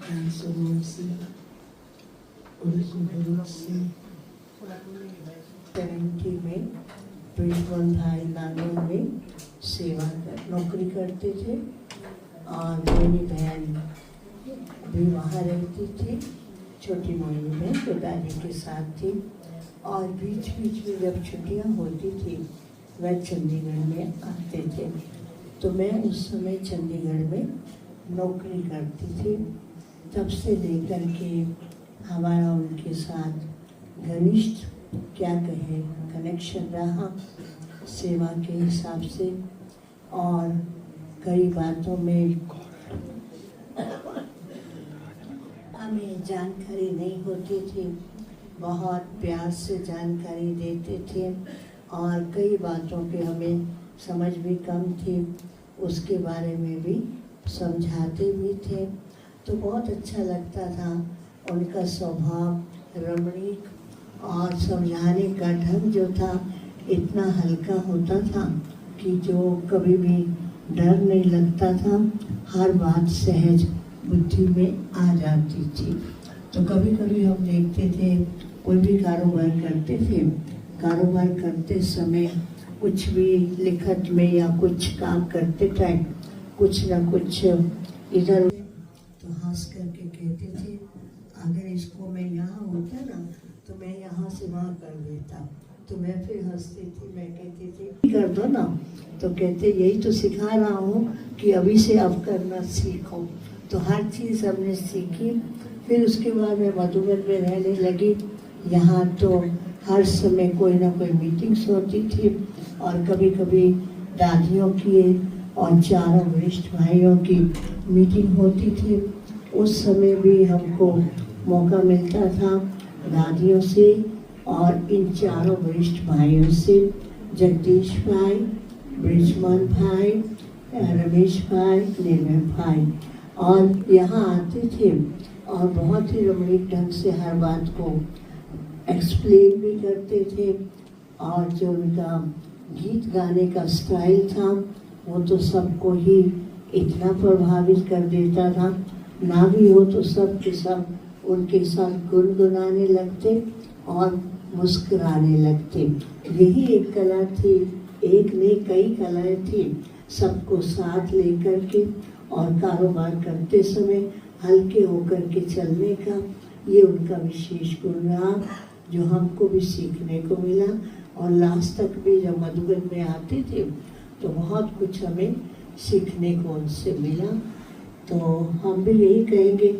and so mercy, original sin. 70 में ब्रिजमोहन भाई नागौर में नौकरी करते थे और मेरी बहन भी वहाँ रहती थी, छोटी मोहनी में पिताजी के साथ थी। और बीच बीच में जब छुट्टियाँ होती थी वह चंडीगढ़ में आते थे, तो मैं उस समय चंडीगढ़ में नौकरी करती थी। तब से लेकर के हमारा उनके साथ घनिष्ठ क्या कहें कनेक्शन रहा सेवा के हिसाब से। और कई बातों में हमें जानकारी नहीं होती थी, बहुत प्यार से जानकारी देते थे और कई बातों पे हमें समझ भी कम थी, उसके बारे में भी समझाते भी थे। तो बहुत अच्छा लगता था उनका स्वभाव रमणीक और समझाने का ढंग जो था इतना हल्का होता था कि जो कभी भी डर नहीं लगता था, हर बात सहज बुद्धि में आ जाती थी। तो कभी कभी हम देखते थे कोई भी कारोबार करते थे, कारोबार करते समय कुछ भी लिखत में या कुछ काम करते टाइम कुछ ना कुछ इधर तो हंस करके कहते थे अगर इसको मैं यहाँ होता ना तो मैं यहाँ से वहाँ कर देता। तो मैं फिर हंसती थी, मैं कहती थी कर दो ना, तो कहते यही तो सिखा रहा हूँ कि अभी से अब करना सीखो। तो हर चीज़ हमने सीखी। फिर उसके बाद मैं मधुबन में रहने लगी। यहाँ तो हर समय कोई ना कोई मीटिंग्स होती थी और कभी कभी दादियों की और चारों वरिष्ठ भाइयों की मीटिंग होती थी। उस समय भी हमको मौका मिलता था दादियों से और इन चारों वरिष्ठ भाइयों से, जगदीश भाई, ब्रिजमोहन भाई, रमेश भाई, निर्मल भाई, और यहाँ आते थे और बहुत ही रमणीक ढंग से हर बात को एक्सप्लेन भी करते थे। और जो उनका गीत गाने का स्टाइल था वो तो सबको ही इतना प्रभावित कर देता था, ना भी हो तो सब के सब उनके साथ गुनगुनाने लगते और मुस्कुराने लगते। यही एक कला थी, एक ने कई कलाएं थी, सबको साथ लेकर के और कारोबार करते समय हल्के होकर के चलने का ये उनका विशेष गुण रहा, जो हमको भी सीखने को मिला। और लास्ट तक भी जब मधुबन में आते थे तो बहुत कुछ हमें सीखने को उनसे मिला। तो हम भी यही कहेंगे